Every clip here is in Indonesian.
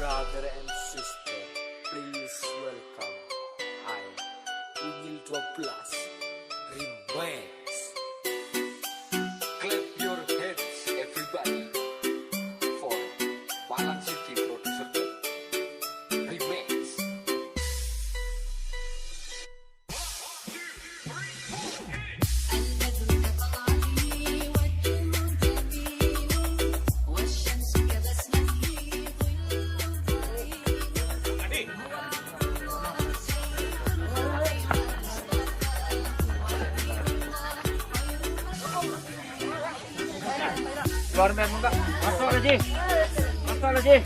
Brother and sister, please welcome I, Ugil 12 Remix. Clap your hands everybody for Malang City Producer Remix. Keluar men enggak? Masuk lagi. Masuk lagi.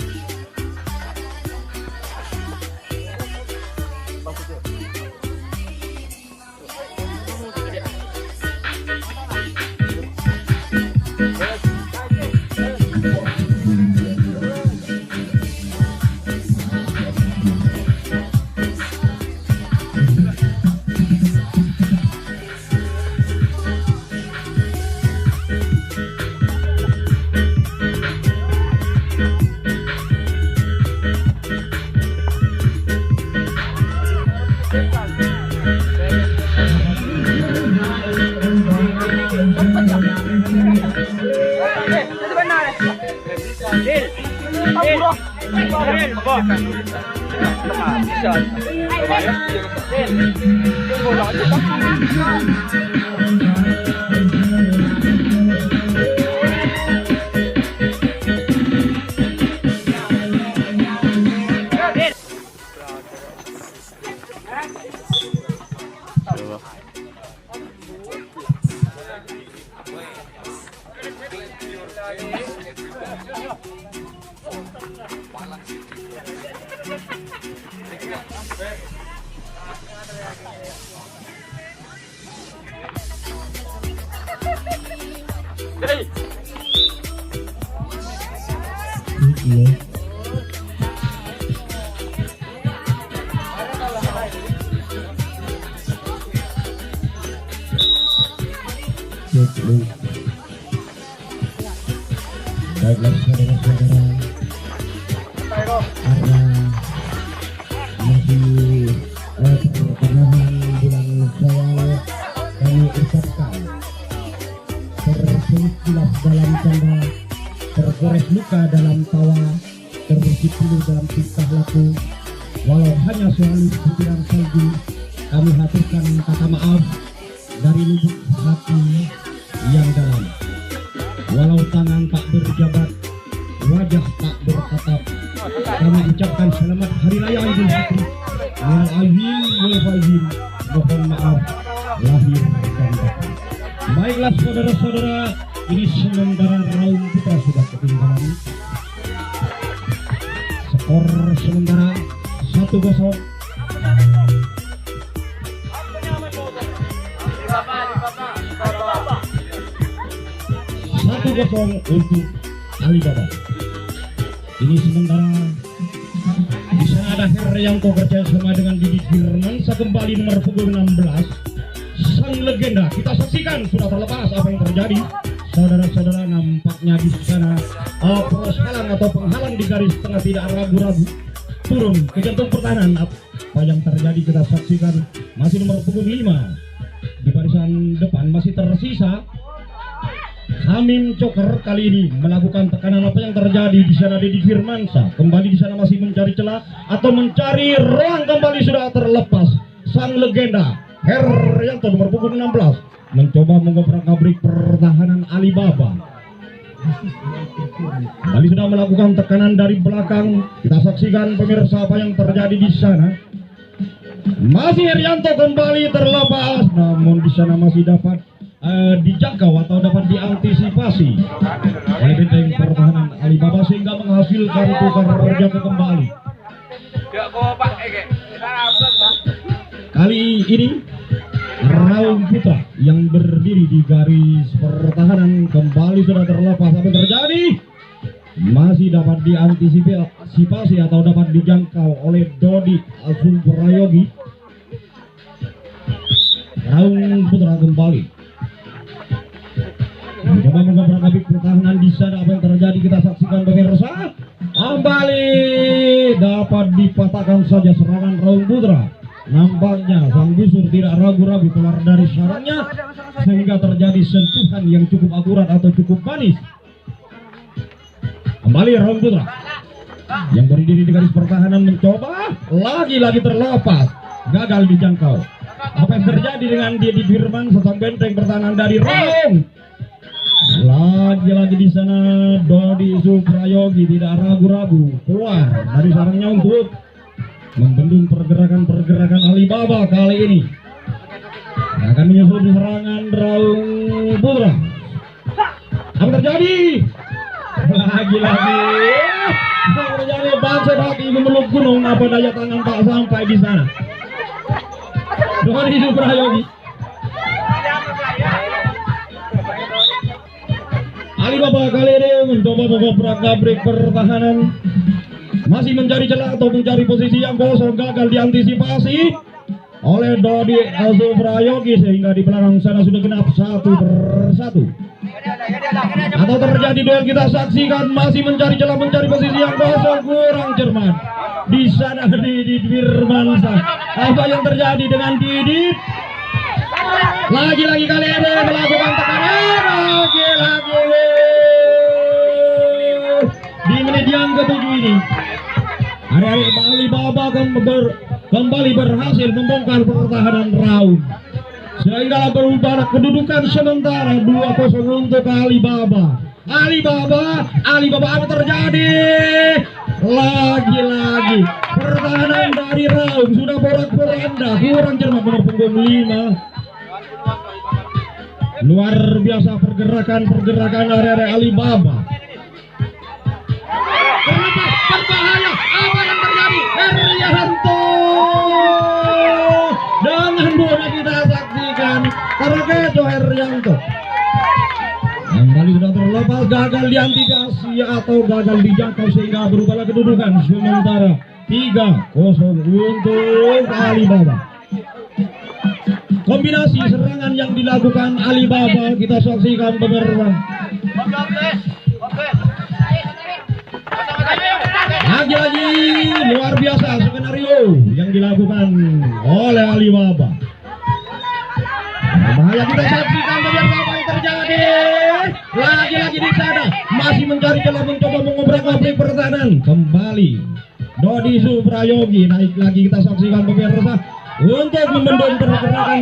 Baiklah saudara-saudara, karena masih pertengahan bulan Syawal, kami ucapkan terselip kilap dalam canda, tergores luka dalam tawa, terbersih pilu dalam tingkah laku. Walau hanya selalu butiran salju, kami haturkan kata maaf dari lubuk hati yang dalam. Walau tangan tak berjabat, wajah tak bertatap, kami ucapkan selamat Hari Raya Idul Fitri. Minal aidin wal faizin, mohon maaf lahir dan batin. Baiklah saudara-saudara, ini sementara Raung Putra sudah ketinggalan. Skor sementara 1-0. Untuk Alibaba. Ini sementara di sana ada Herianto kerja sama dengan Didi Firmansa kembali nomor punggung 16. Sang legenda kita saksikan sudah terlepas apa yang terjadi. Saudara-saudara, nampaknya di sana poros halang atau penghalang di garis tengah tidak ragu-ragu turun ke jantung pertahanan. Apa yang terjadi kita saksikan. Masih nomor punggung 5 di barisan depan masih tersisa Hamim Coker. Kali ini melakukan tekanan. Apa yang terjadi di sana? Didi Firmansa kembali di sana masih mencari celah atau mencari ruang. Kembali sudah terlepas sang legenda Herianto nomor punggung 16 mencoba mengobrak-abrik pertahanan Alibaba. Kali sudah melakukan tekanan dari belakang. Kita saksikan pemirsa apa yang terjadi di sana. Masih Herianto kembali terlepas, namun di sana masih dapat dijangkau atau dapat diantisipasi oleh benteng pertahanan Alibaba sehingga menghasilkan tukar berjaga kembali. Kali ini Raung Putra yang berdiri di garis pertahanan kembali sudah terlepas. Apa yang terjadi? Masih dapat diantisipasi atau dapat dijangkau oleh Dodi Prayogi. Raung Putra kembali mencoba mengobrak-abrik pertahanan di sana. Apa yang terjadi kita saksikan pemirsa. Kembali dapat dipatahkan saja serangan Raung Putra. Nampaknya sang busur tidak ragu-ragu keluar dari sarangnya sehingga terjadi sentuhan yang cukup akurat atau cukup manis. Kembali Raung Putra yang berdiri di garis pertahanan mencoba lagi-lagi terlepas, gagal dijangkau. Apa yang terjadi dengan Didi Firman sesang benteng pertahanan dari Raung? Lagi-lagi di sana Dodi Suprayogi tidak ragu-ragu keluar dari sarangnya untuk membendung pergerakan Alibaba kali ini. Akan menyusul serangan Raung Putra. Apa terjadi? Lagi-lagi terjadi bangsa hati memeluk gunung, apa daya tangan tak sampai di sana. Dodi Suprayogi. Alibaba kali ini mencoba mengobrak-abrik pertahanan, masih mencari celah atau mencari posisi yang kosong, gagal diantisipasi oleh Dodi Suprayogi sehingga di belakang sana sudah genap 1-1. Atau terjadi duel kita saksikan, masih mencari celah, mencari posisi yang kosong, kurang cermat. Di sana Didit Firmansyah. Apa yang terjadi dengan Didit? Lagi-lagi kali ini melakukan tekanan, lagi-lagi di menit yang ke-7 ini hari-hari Alibaba kembali berhasil membongkar pertahanan Raung sehingga berubah kedudukan sementara 2-0 untuk Alibaba. Alibaba apa terjadi? Lagi-lagi pertahanan dari Raung sudah porak-poranda, kurang cermat nomor punggung 5. Luar biasa pergerakan dari Alibaba. Berbahaya, apa yang terjadi? Herianto dengan bola kita saksikan terkecoh Herianto. Kembali sudah terlepas, gagal diantisipasi atau gagal dijangkau sehingga berubahlah kedudukan sementara 3-0 untuk Alibaba. Kombinasi serangan yang dilakukan Alibaba kita saksikan pemirsa. Lagi-lagi luar biasa skenario yang dilakukan oleh Alibaba. Bahaya kita saksikan pemirsa apa yang terjadi. Lagi-lagi di sana masih mencari celah, mencoba mengobrak-abrik pertahanan. Kembali Dodi Suprayogi naik lagi kita saksikan pemirsa untuk membendung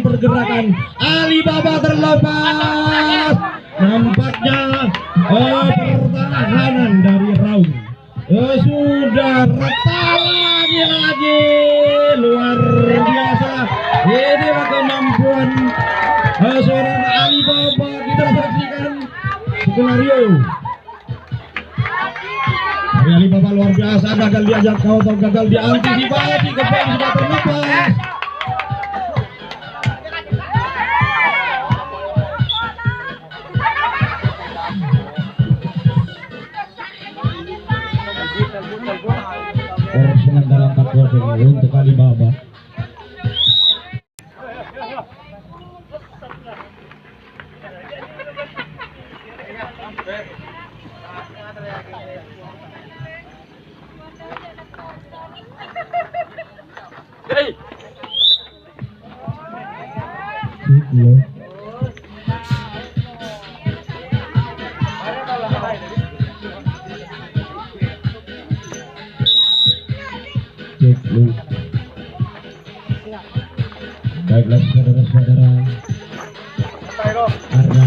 pergerakan Alibaba terlepas. Nampaknya pertahanan dari Raung sudah retak lagi luar biasa. Inilah kemampuan seorang Alibaba, kita saksikan skenario dari Alibaba luar biasa. Gagal diajak kau atau gagal diantisipasi, kembali sudah terlepas. Sementara 4-0 untuk Alibaba. Baiklah saudara-saudara, karena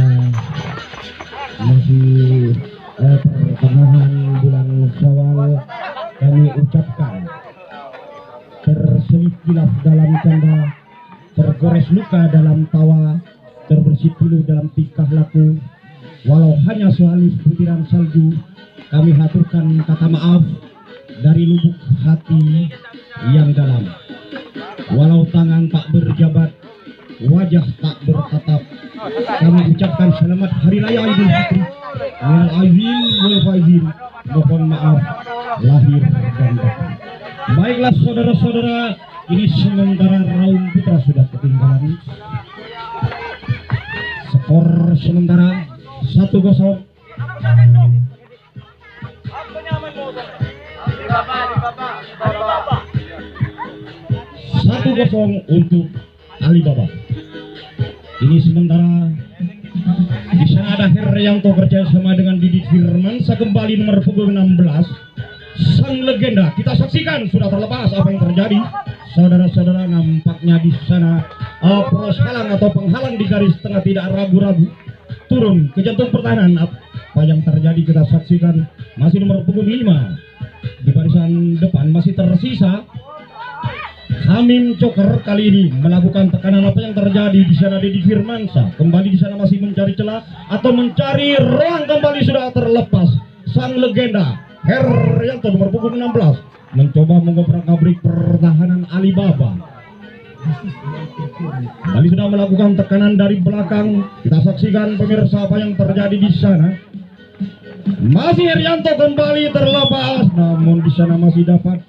masih pertengahan bulan Syawal, kami ucapkan terselip kilaf dalam canda, tergores luka dalam tawa, terbersih pilu dalam tingkah laku. Walau hanya sehalus butiran salju, kami haturkan kata maaf dari lubuk hati yang dalam. Walau tangan tak berjabat, wajah tak bertatap, kami ucapkan selamat Hari Raya Idul Fitri. Minal aizin wal faizin, mohon maaf lahir dan batin. Baiklah saudara-saudara, ini sementara Raung Putra sudah ketinggalan. Skor sementara 1-0. Bapak. 1-0 untuk Alibaba. Ini sementara di sana ada Heryanto kerjasama dengan Didit Firmansa, kembali nomor punggung 16. Sang legenda kita saksikan sudah terlepas. Apa yang terjadi, saudara-saudara? Nampaknya di sana poros halang atau penghalang di garis tengah tidak ragu-ragu turun ke jantung pertahanan. Apa yang terjadi kita saksikan. Masih nomor punggung 5 di barisan depan masih tersisa Hamim Coker, kali ini melakukan tekanan. Apa yang terjadi di sana? Didit Firmansa kembali di sana masih mencari celah atau mencari ruang, kembali sudah terlepas. Sang legenda Heryanto nomor punggung 16 mencoba mengobrak-abrik pertahanan Alibaba. Kali sudah melakukan tekanan dari belakang. Kita saksikan pemirsa apa yang terjadi di sana. Masih Heryanto kembali terlepas, namun di sana masih dapat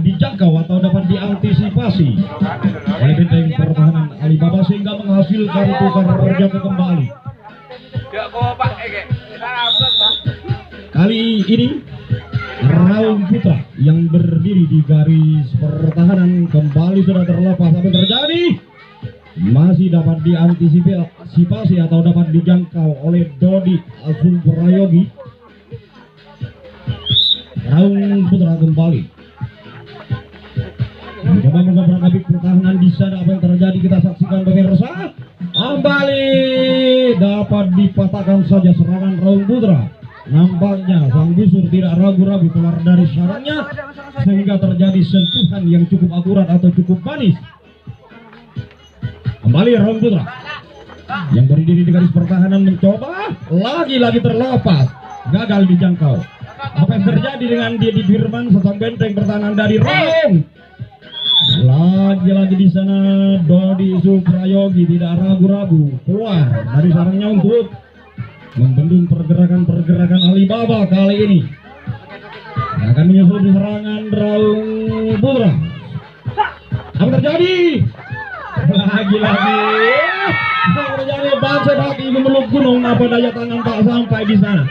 dijangkau atau dapat diantisipasi oleh benteng pertahanan Alibaba sehingga menghasilkan tukar jaga kembali. Kali ini Raung Putra yang berdiri di garis pertahanan kembali sudah terlepas. Apa yang terjadi? Masih dapat diantisipasi atau dapat dijangkau oleh Dodi Suprayogi. Raung Putra kembali mencoba mengobrak-abrik pertahanan di sana. Apa yang terjadi kita saksikan pemirsa. Kembali dapat dipatahkan saja serangan Raung Putra. Nampaknya sang busur tidak ragu-ragu keluar dari sarangnya sehingga terjadi sentuhan yang cukup akurat atau cukup manis. Kembali Raung Putra yang berdiri di garis pertahanan mencoba lagi-lagi terlepas, gagal dijangkau. Apa yang terjadi dengan Didit Firmansa, sang benteng pertahanan dari Raung? Lagi-lagi di sana Dodi Suprayogi tidak ragu-ragu keluar dari sarangnya untuk membendung pergerakan Alibaba. Kali ini akan menyusul serangan Raung Putra. Apa terjadi? Lagi-lagi terjadi bangsa hati memeluk gunung. Apa daya tangan tak sampai di sana.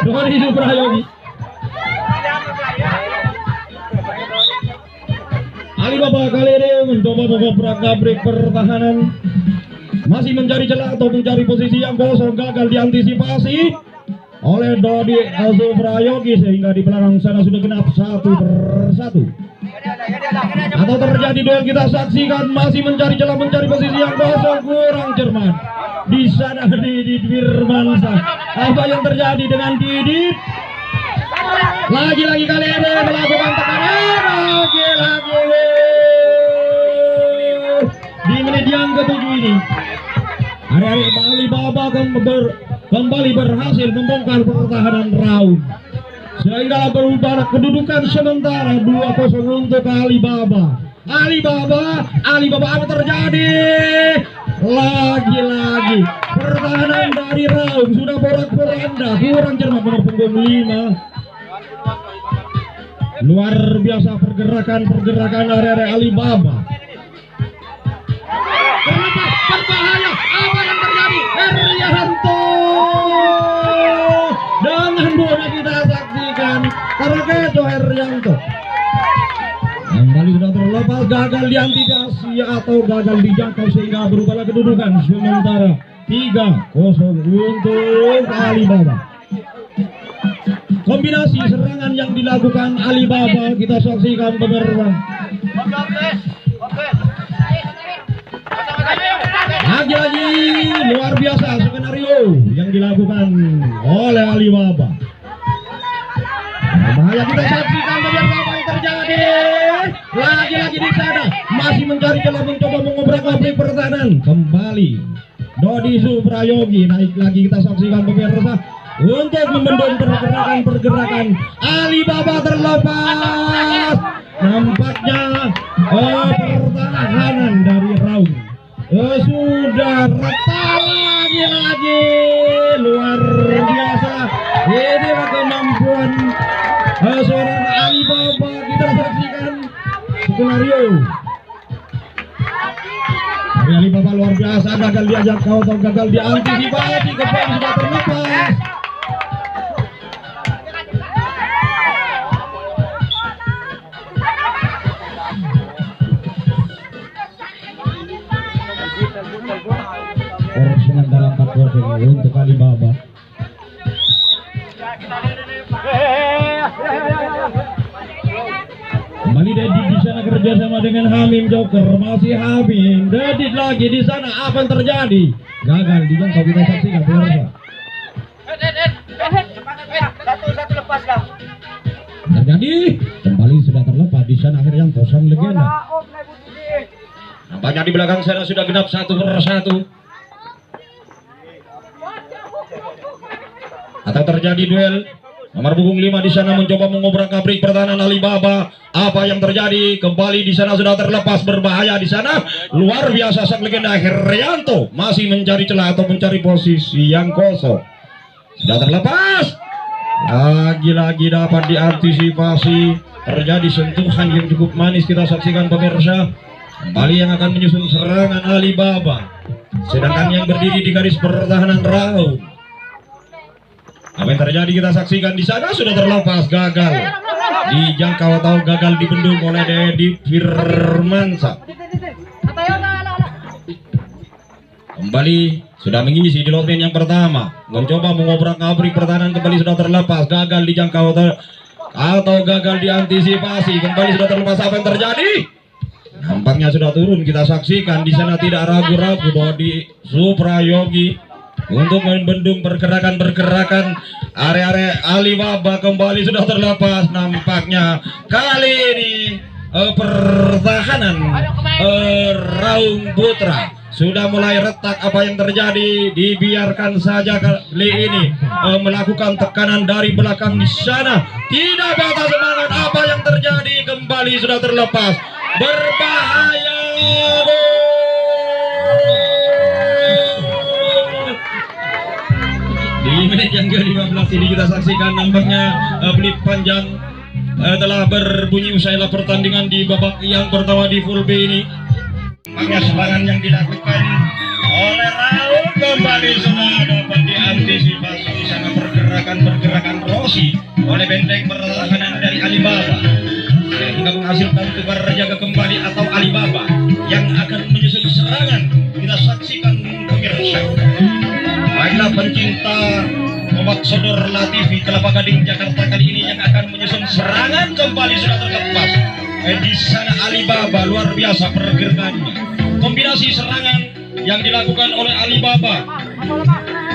Dodi Suprayogi. Alibaba kali ini mencoba mengobrak-abrik pertahanan, masih mencari celah atau mencari posisi yang kosong, gagal diantisipasi oleh Dodi Suprayogi sehingga di belakang sana sudah genap 1-1. Atau terjadi duel, kita saksikan masih mencari celah, mencari posisi yang kosong, kurang cermat di sana Didit Firmansa. Apa yang terjadi dengan Didit? Lagi-lagi kali ini melakukan tekanan, lagi-lagi di menit yang ke-7 ini hari-hari Alibaba kembali berhasil membongkar pertahanan Raung sehingga berubah kedudukan sementara 2-0 untuk Alibaba. Alibaba apa terjadi? Lagi-lagi pertahanan dari Raung sudah porak-poranda, kurang cermat nomor punggung 5. Luar biasa pergerakan hari-hari Alibaba. Berbahaya. Apa yang terjadi? Heryanto dengan bola kita saksikan terkecoh Heryanto. Kembali sudah terlepas, gagal diantisipasi atau gagal dijangkau sehingga berubahlah kedudukan sementara 3-0 untuk Alibaba. Kombinasi serangan yang dilakukan Alibaba kita saksikan pemirsa. Lagi-lagi luar biasa skenario yang dilakukan oleh Alibaba. Bahaya kita saksikan pemirsa apa yang terjadi. Lagi-lagi di sana masih mencari celah, mencoba mengobrak-abrik pertahanan. Kembali Dodi Suprayogi naik lagi, kita saksikan pemirsa untuk membendung pergerakan Alibaba terlepas. Nampaknya pertahanan dari Raung sudah retak lagi luar biasa. Inilah kemampuan seorang Alibaba, kita saksikan skenario dari Alibaba luar biasa. Gagal diajak kau atau gagal diantisipasi, kembali sudah terlepas. Kembali Dedit di sana kerjasama dengan Hamim Joker, masih Hamim. Dedit lagi di sana, apa yang terjadi? Gagal dijangkau, kita saksikan pemirsa. Satu lepas lah. Terjadi kembali sudah terlepas di sana Herianto sang legenda. Nampaknya di belakang sana sudah genap satu persatu. Atau terjadi duel. Nomor punggung 5 di sana mencoba mengobrak-abrik pertahanan Alibaba. Apa yang terjadi? Kembali di sana sudah terlepas, berbahaya di sana. Luar biasa sang legenda Herianto masih mencari celah atau mencari posisi yang kosong. Sudah terlepas. Lagi-lagi dapat diantisipasi. Terjadi sentuhan yang cukup manis, kita saksikan pemirsa. Kembali yang akan menyusun serangan Alibaba. Sedangkan yang berdiri di garis pertahanan Raung. Apa yang terjadi kita saksikan di sana, sudah terlepas, gagal dijangkau atau gagal dibendung oleh Dedit Firmansyah. Kembali sudah mengisi di lotmen yang pertama, mencoba mengobrak-abrik pertahanan, kembali sudah terlepas, gagal dijangkau atau gagal diantisipasi. Kembali sudah terlepas, apa yang terjadi? Nampaknya sudah turun, kita saksikan di sana tidak ragu-ragu Dodi Suprayogi untuk membendung pergerakan area Alibaba. Kembali sudah terlepas, nampaknya kali ini pertahanan Raung Putra sudah mulai retak. Apa yang terjadi? Dibiarkan saja kali ini melakukan tekanan dari belakang di sana, tidak patah semangat. Apa yang terjadi? Kembali sudah terlepas, berbahaya. Di menit yang ke-15 ini kita saksikan nampaknya peluit panjang telah berbunyi usailah pertandingan di babak yang pertama di full B ini. Nampaknya serangan yang dilakukan oleh Raung kembali sudah dapat diantisipasi di sana pergerakan Rossi oleh benteng pertahanan dari Alibaba, sehingga menghasilkan tukar jaga kembali atau Alibaba yang akan menyusun serangan. Kita saksikan pemirsa. Baiklah pencinta obat sodor Latifi Kelapa Gading Jakarta kali ini yang akan menyusun serangan, kembali sudah terlepas. Di sana Alibaba luar biasa pergerakannya. Kombinasi serangan yang dilakukan oleh Alibaba.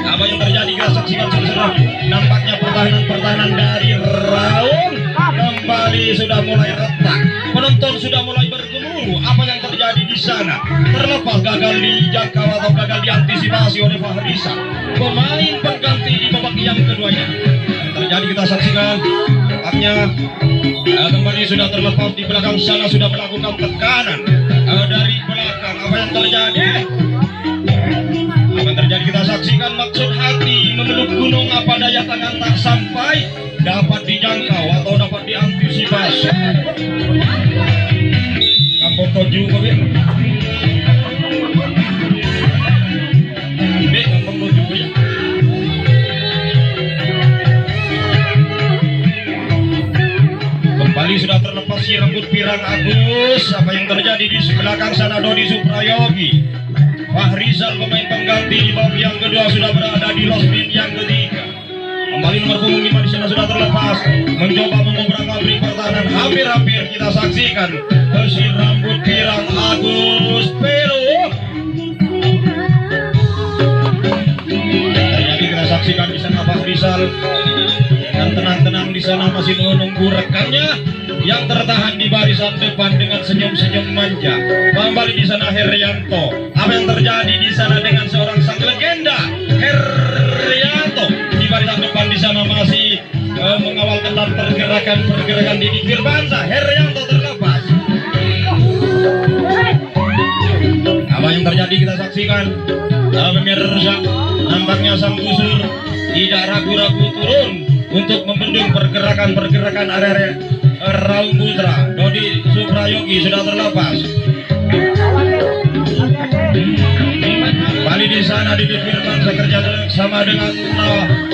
Apa yang terjadi kita saksikan sekarang. Nampaknya pertahanan dari Raung kembali sudah mulai retak. Penonton sudah mulai bergemuruh. Apa yang terjadi di sana? Terlepas, gagal dijangkau atau gagal diantisipasi oleh Fahrizal, pemain pengganti di babak yang keduanya. Yang terjadi kita saksikan. Nampaknya kembali sudah terlepas di belakang sana, sudah melakukan tekanan dari belakang. Apa yang terjadi? Apa yang terjadi kita saksikan. Maksud hati memeluk gunung, apa daya tangan tak sampai dapat dijangkau atau dapat diantisipasi. Kampung Toju kami. Kampung Toju ya. Kembali sudah terlepas si rambut pirang Agus. Apa yang terjadi di belakang sana? Dodi Suprayogi, Fahrizal pemain pengganti di babak yang kedua sudah berada di losmin yang ketiga. Kembali nomor punggung 5 di sana sudah terlepas, mencoba mengobrak-abrik pertahanan. Hampir-hampir kita saksikan si rambut pirang Agus Pero. Jadi kita saksikan di sana Fahrizal dengan tenang-tenang di sana masih menunggu rekannya yang tertahan di barisan depan dengan senyum-senyum manja. Kembali di sana Herianto. Apa yang terjadi di sana dengan seorang sang legenda Herianto di barisan depan di sana masih mengawal ketat pergerakan Dedit Firmansyah. Herianto terlepas. Apa yang terjadi kita saksikan. Pemirsa, nampaknya sang busur tidak ragu-ragu turun untuk membendung pergerakan area Raung Putra. Dodi Suprayogi sudah terlepas. Kembali di sana Dedit Firmansyah kerja sama dengan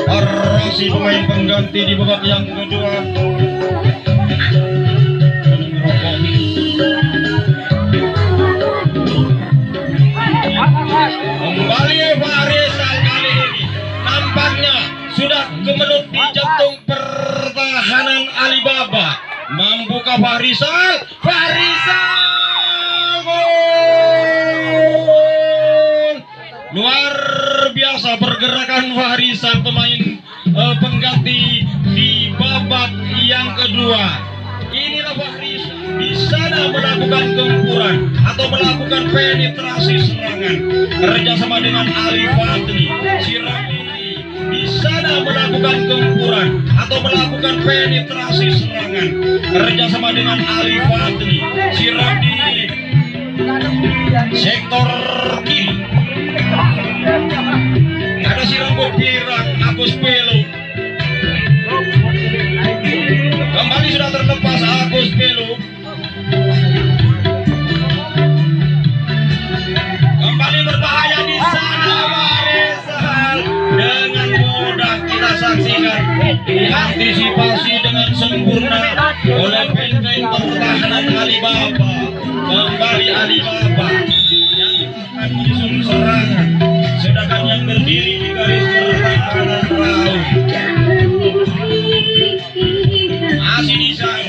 Rossi pemain pengganti di babak yang kedua. Kembali Fahrizal kali ini nampaknya sudah kemenut di jantung pertahanan Alibaba. Membuka Fahrizal. Gol! Luar biasa pergerakan Fahrizal, pemain pengganti di babak yang kedua. Inilah Fahrizal di sana melakukan gempuran atau melakukan penetrasi serangan kerjasama dengan Ali Fadli. Sirami di sana melakukan gempuran atau melakukan penetrasi serangan kerjasama dengan Ali Fadli. Sirami sektor kiri. Ada si rambut pirang Agus Pelo. Kembali sudah terlepas Agus Pelo. Kembali berbahaya di sana Fahrizal. Dengan mudah kita saksikan diantisipasi dengan sempurna oleh benteng pertahanan Alibaba. Kembali Alibaba yang akan menyusun serangan, sedangkan yang berdiri di garis pertahanan Raung masih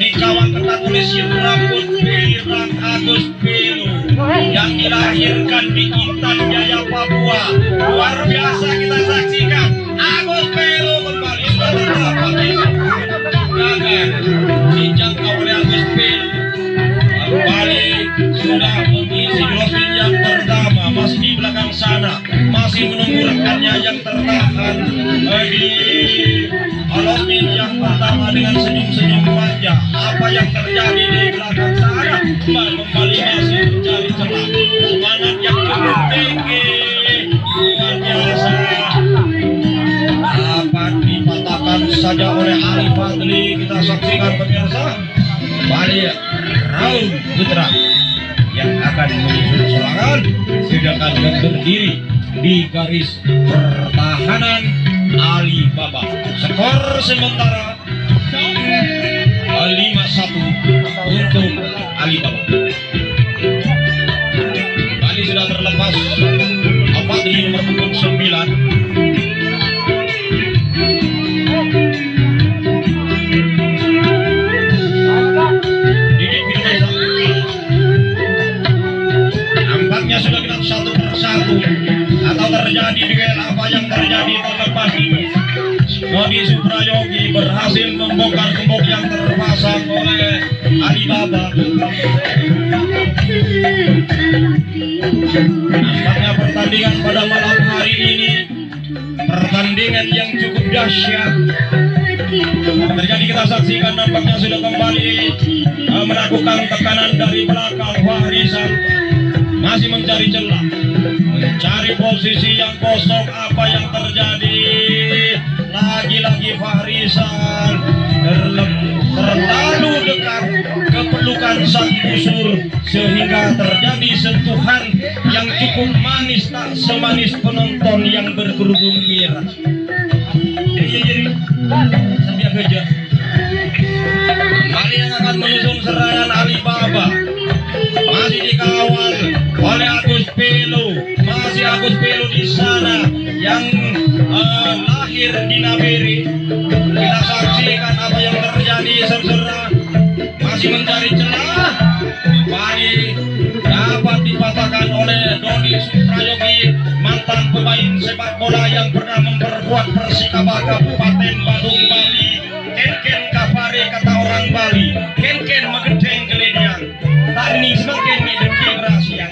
dikawal ketat oleh si rambut pirang Agus Pelo yang dilahirkan di Intan Jaya Papua. Luar biasa kita saksikan Agus Pelo kembali sudah terdapat gagal dijangkau oleh Agus Pelo. Kembali sudah mengisi losing yang pertama, masih di belakang sana, masih menunggu rekannya yang tertahan di losing yang pertama dengan senyum-senyum manja. Apa yang terjadi di belakang sana? Kembali masih mencari celah, semangat yang cukup tinggi, luar biasa. Dapat dipatahkan saja oleh Ali Fadli. Kita saksikan pemirsa, balik Raung Putra yang akan menyusun serangan, sedangkan yang berdiri di garis pertahanan Alibaba. Skor sementara 5-1 untuk Alibaba. Kali sudah terlepas Fadli nomor punggung 9. Sudah genap satu persatu atau terjadi duel apa yang terjadi terlepas ini. Dodi Suprayogi berhasil membongkar gembok yang terpasang oleh Alibaba. Nampaknya pertandingan pada malam hari ini pertandingan yang cukup dahsyat terjadi. Kita saksikan nampaknya sudah kembali melakukan tekanan dari belakang. Fahrizal masih mencari celah, mencari posisi yang kosong. Apa yang terjadi? Lagi-lagi Fahrizal terlalu dekat ke pelukan sang busur sehingga terjadi sentuhan yang cukup manis, tak semanis penonton yang berkerudung merah. Sambil kerja. Kali yang akan menyusun serangan Alibaba masih dikawal oleh Agus Pelo. Masih Agus Pelo di sana yang lahir di Naberi. Kita saksikan apa yang terjadi. Serserah masih mencari celah. Balik dapat dipatahkan oleh Dodi Suprayogi, mantan pemain sepak bola yang pernah memperkuat Persikaba Kabupaten Badung, Bali. Ken Kapare kata orang Bali, ken megedeng keledian. Tani semakin deki rahasia.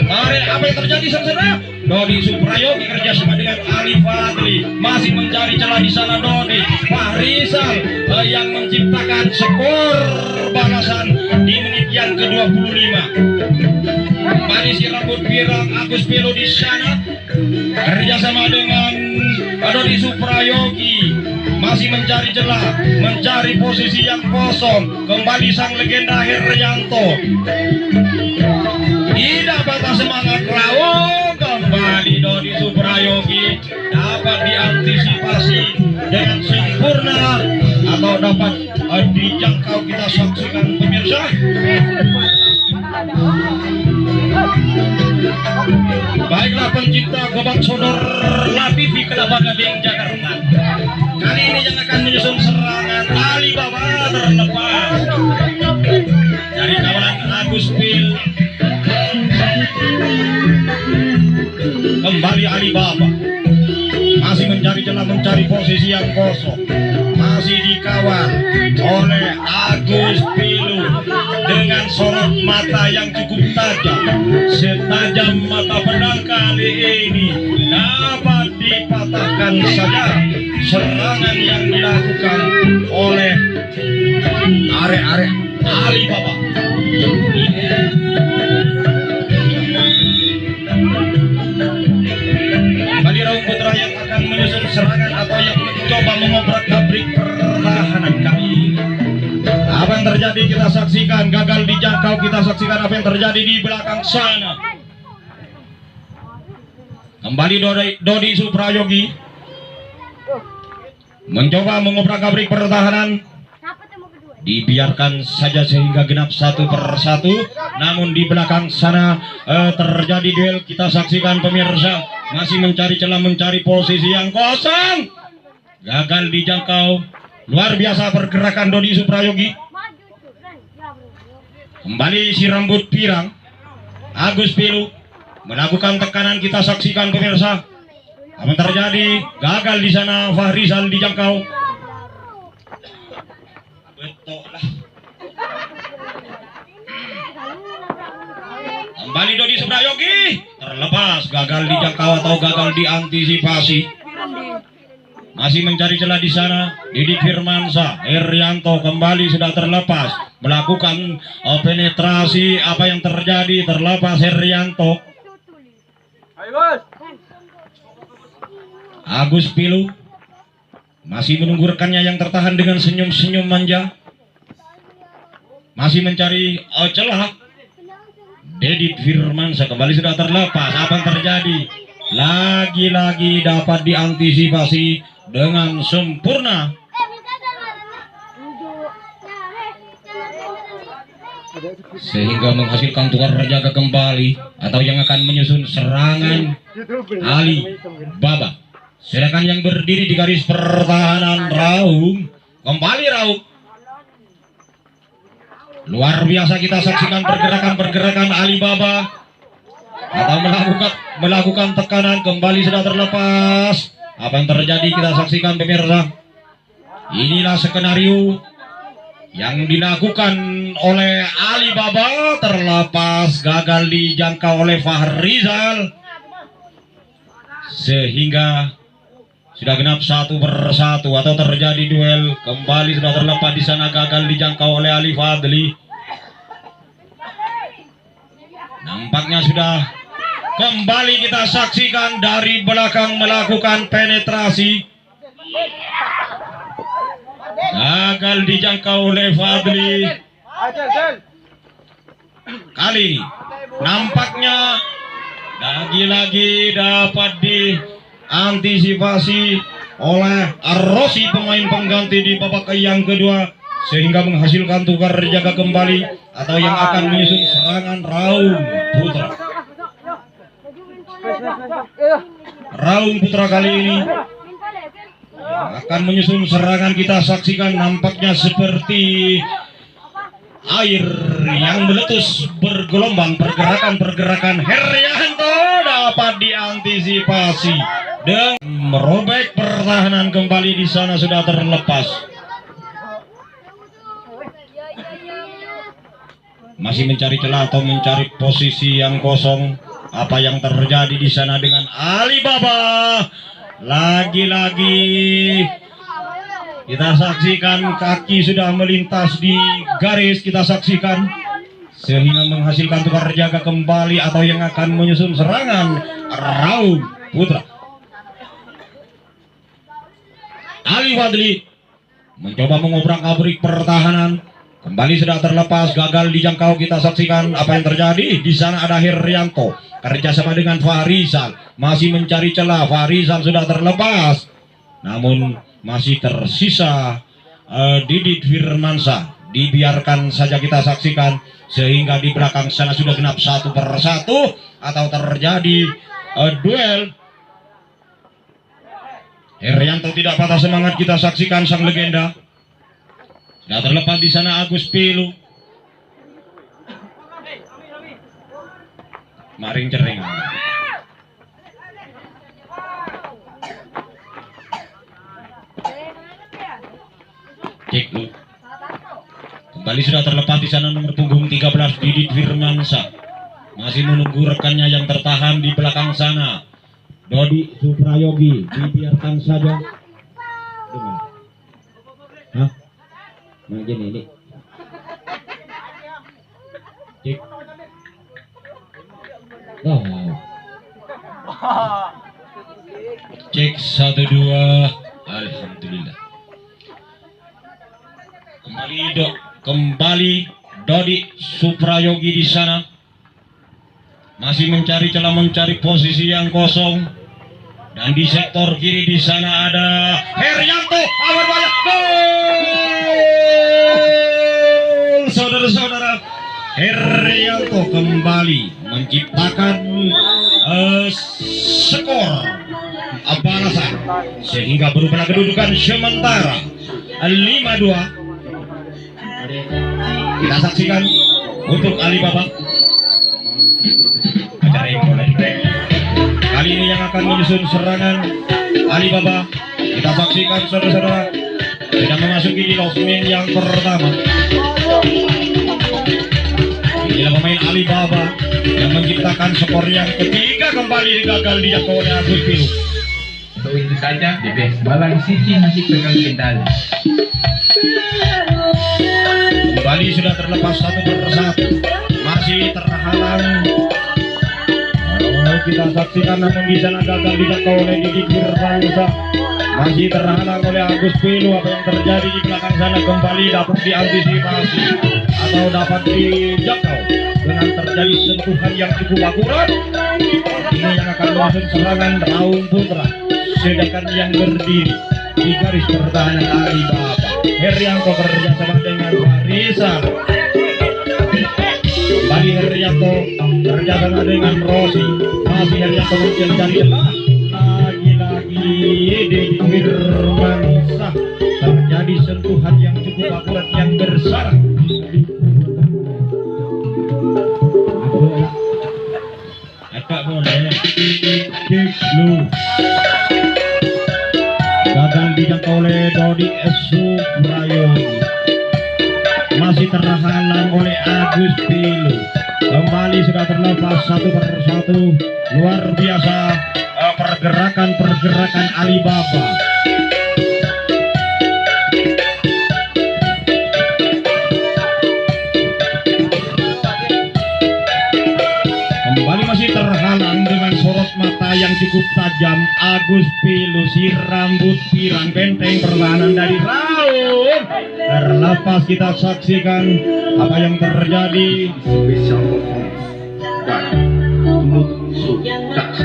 Mari apa yang terjadi saudara? Dodi Suprayogi kerjasama dengan Ali Fadli masih mencari celah di sana. Dodi Fahrizal yang menciptakan skor balasan di menit yang ke-25. Kembali si rambut pirang Agus Pelo di sana kerjasama dengan Dodi Suprayogi masih mencari celah, mencari posisi yang kosong. Kembali sang legenda Heryanto. Tidak patah semangat Raung. Kembali Dodi Suprayogi dapat diantisipasi dengan sempurna atau dapat dijangkau. Kita saksikan pemirsa. Baiklah pencinta Gobang Sodor Latifi Kelapa Gading Jakarta. Sudarso masih dikawal oleh Agus Pilu dengan sorot mata yang cukup tajam. Setajam mata pedang kali ini dapat dipatahkan saja serangan yang dilakukan oleh arek-arek Alibaba. Kali Raung Putra yang akan menyusun serangan atau yang mencoba mengobrak-abrik pertahanan kali ini. Apa yang terjadi kita saksikan, gagal dijangkau, kita saksikan apa yang terjadi di belakang sana. Kembali Dodi Suprayogi mencoba mengobrak-abrik pertahanan. Dibiarkan saja sehingga genap 1 per 1. Namun di belakang sana terjadi duel. Kita saksikan pemirsa, masih mencari celah, mencari posisi yang kosong. Gagal dijangkau. Luar biasa pergerakan Dodi Suprayogi. Kembali si rambut pirang Agus Pilu melakukan tekanan. Kita saksikan pemirsa apa yang terjadi. Gagal di sana. Fahrizal dijangkau. Betul lah. Kembali Dodi Suprayogi terlepas. Gagal dijangkau atau gagal diantisipasi. Masih mencari celah di sana. Didik Firmansyah, Herianto kembali sudah terlepas. Melakukan penetrasi. Apa yang terjadi? Terlepas Herianto. Agus Pilu masih menunggu rekannya yang tertahan dengan senyum-senyum manja. Masih mencari celah. Dedit Firmansyah kembali sudah terlepas. Apa yang terjadi? Lagi-lagi dapat diantisipasi dengan sempurna. Sehingga menghasilkan tukar jaga kembali atau yang akan menyusun serangan Alibaba. Sedangkan yang berdiri di garis pertahanan Raung. Kembali Raung. Luar biasa kita saksikan pergerakan Alibaba atau melakukan tekanan. Kembali sudah terlepas. Apa yang terjadi kita saksikan pemirsa. Inilah skenario yang dilakukan oleh Alibaba. Terlepas, gagal dijangkau oleh Fahrizal sehingga sudah genap 1 per 1 atau terjadi duel. Kembali sudah terlepas di sana. Gagal dijangkau oleh Ali Fadli. Nampaknya sudah kembali kita saksikan dari belakang melakukan penetrasi. Gagal dijangkau oleh Fadli. Kali ini nampaknya lagi-lagi dapat diantisipasi oleh Arrosi, pemain pengganti di babak yang kedua, sehingga menghasilkan tukar jaga kembali atau yang akan menyusun serangan Raung Putra. Raung Putra kali ini akan menyusun serangan. Kita saksikan nampaknya seperti air yang meletus bergelombang. Pergerakan Herianto dapat diantisipasi dengan merobek pertahanan. Kembali di sana sudah terlepas. Masih mencari celah atau mencari posisi yang kosong. Apa yang terjadi di sana dengan Alibaba? Lagi-lagi kita saksikan kaki sudah melintas di garis. Kita saksikan sehingga menghasilkan tukar jaga kembali atau yang akan menyusun serangan Raung Putra. Ali Fadli mencoba mengobrak-abrik pertahanan. Kembali sudah terlepas, gagal dijangkau. Kita saksikan apa yang terjadi. Di sana ada Herianto kerjasama dengan Fahrizal, masih mencari celah. Fahrizal sudah terlepas, namun masih tersisa Didit Firmansyah. Dibiarkan saja kita saksikan sehingga di belakang sana sudah genap 1 per 1 atau terjadi duel. Herianto tidak patah semangat. Kita saksikan sang legenda. Sudah terlepas di sana Agus Pilu. Maring cering. Cek lu. Kembali sudah terlepas di sana nomor punggung 13 Didit Firmansyah. Masih menunggu rekannya yang tertahan di belakang sana. Dodi Suprayogi, dibiarkan saja. Gimana? Hah? Nah gini ini. Cek. Oh. Cek 1-2. Alhamdulillah. Kembali Dodi Suprayogi di sana. Masih mencari celah, mencari posisi yang kosong. Dan di sektor kiri di sana ada Herianto. Awal banyak gol. Saudara-saudara, Herianto kembali menciptakan skor balasan sehingga berubah kedudukan sementara 5-2. Kita saksikan untuk Alibaba. Acara yang mulai. Kali ini yang akan menyusun serangan Alibaba. Kita saksikan saudara-saudara sudah memasuki di losmen yang pertama. Inilah pemain Alibaba yang menciptakan skor yang ketiga, kembali gagal dijangkau oleh Agus Pilu. Untuk itu saja, DBS Malang City masih pegang kendali. Kembali sudah terlepas satu persatu, masih terhalang. Kita saksikan namun di sana gagal dijangkau oleh Didit Firmansyah. Masih terhalang oleh Agus Pilu. Apa yang terjadi di belakang sana kembali dapat diantisipasi atau dapat dijangkau dengan terjadi sentuhan yang cukup akurat. Ini yang akan menyusun serangan Raung Putra. Sedangkan yang berdiri di garis pertahanan Alibaba, Herianto kerjasama dengan Farisal. Kembali Herianto kerjasama dengan Rosi. Masih Herianto mencari celah. Lagi-lagi Didit Firmansyah. Terjadi sentuhan yang cukup akurat yang bersarang. Agak boleh. Kiklu. Gagal dijangkau oleh Dodi Suprayogi. Masih terhalang oleh Agus Pilu. Kembali sudah terlepas satu persatu. Luar biasa pergerakan Alibaba. Kembali masih terhalang dengan sorot mata yang cukup tajam Agus Pilu, si rambut pirang benteng pertahanan dari Raung. Terlepas kita saksikan apa yang terjadi. Spesial performance dan Mutsu Das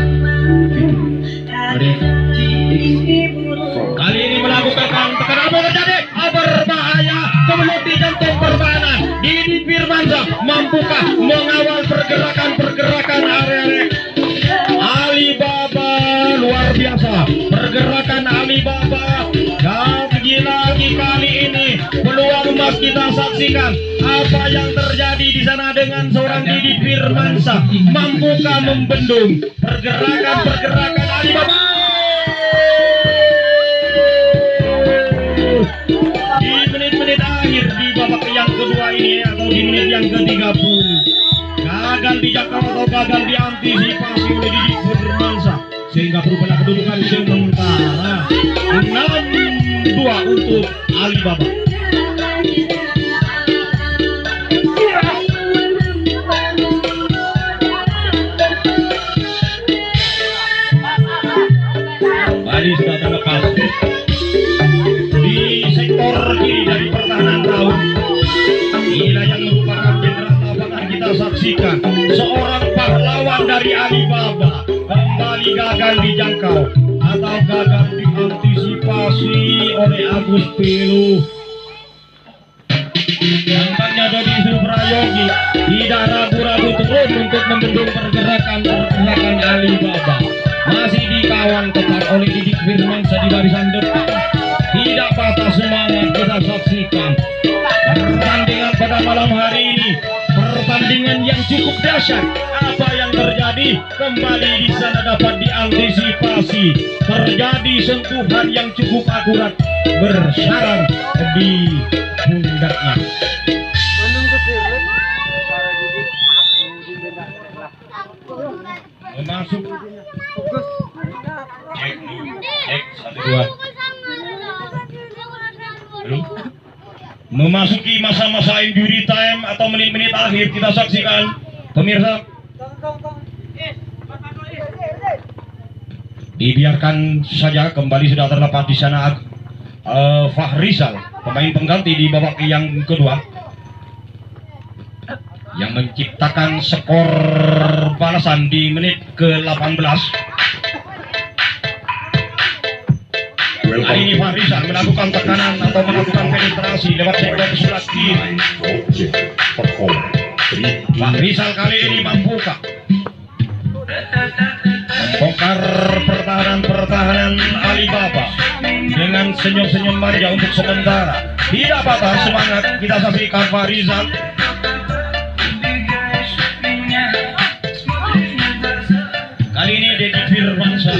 Kali ini melakukan tekanan, apa terjadi? Berbahaya, kemudian jantung pertahanan. Didit Firmansyah mampukah mengawal pergerakan area Alibaba? Luar biasa pergerakan Alibaba. Dan lagi kali ini peluang emas kita saksikan. Apa yang terjadi di sana dengan seorang Didit Firmansyah? Mampukah membendung pergerakan Alibaba? Di menit-menit akhir di babak yang kedua ini atau di menit yang ke-30 gagal dijangkau atau gagal diantisipasi oleh Didit Firmansyah sehingga berubah kedudukan sementara 6-2 untuk Alibaba. Kembali sudah terlepas di sektor kiri dari pertahanan Raung. Inilah yang merupakan jenderal lapangan kita saksikan. Seorang pahlawan dari Alibaba kembali gagal dijangkau atau gagal diantisipasi oleh Agus Pilu. Nampaknya Dodi Suprayogi tidak ragu-ragu turun untuk membendung pergerakan Alibaba. Masih dikawal ketat oleh Didit Firmansyah di barisan depan. Tidak patah semangat kita saksikan pertandingan pada malam hari ini. Pertandingan yang cukup dahsyat. Apa yang terjadi? Kembali di sana dapat diantisipasi. Terjadi sentuhan yang cukup akurat bersarang di pundaknya. Masuk cek 1 2 belum. Memasuki masa-masa injury time atau menit-menit akhir, kita saksikan pemirsa. Dibiarkan saja, kembali sudah terdapat di sana Fahrizal, pemain pengganti di babak yang kedua, yang menciptakan skor balasan di menit ke-18. Kali ini Fahrizal melakukan tekanan atau melakukan penetrasi lewat sektor sebelah kiri. Fahrizal kali ini mampukah membongkar pertahanan Alibaba dengan senyum-senyum manja untuk sementara. Tidak patah semangat, kita saksikan Fahrizal. Kali ini Deddy Firmansyah.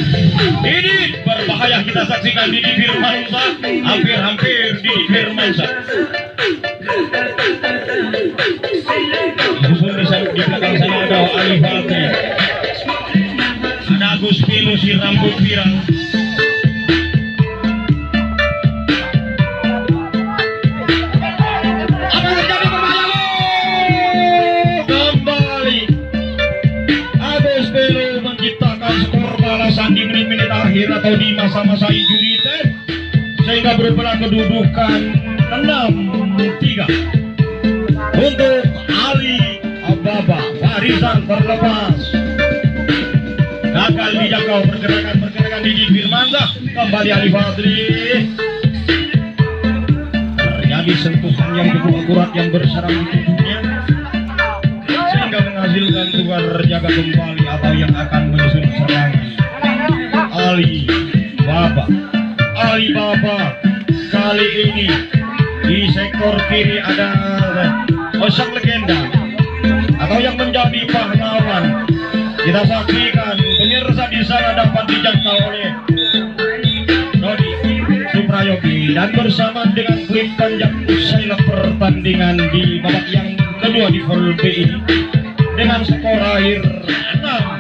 Ini berbahaya, kita saksikan Deddy Firmansyah. Hampir-hampir Deddy Firmansyah. Disusul di belakang sana ada Ali Fatih. Ada Agus Pilu si rambut pirang. Apa yang terjadi, berbahaya? Kembali Agus Pilu menciptakan skor balasan di menit-menit akhir atau di masa-masa injury time, sehingga berubah kedudukan 6-3 untuk Ali Baba. Fahrizal terlepas, gagal dijangkau pergerakan Deddy Firmansyah. Kembali Ali Fadli, terjadi sentuhan yang cukup akurat yang bersarang di tubuhnya, sehingga menghasilkan tuan jaga kembali atau yang akan menyusun serangan Ali Baba. Ali Baba kali ini di sektor kiri ada sang legenda atau yang menjadi pahlawan. Kita saksikan pemirsa, di sana dapat dijangkau oleh Dodi Suprayogi, dan bersama dengan klip panjang usai pertandingan di babak yang kedua di Vol B ini dengan skor akhir 6-3.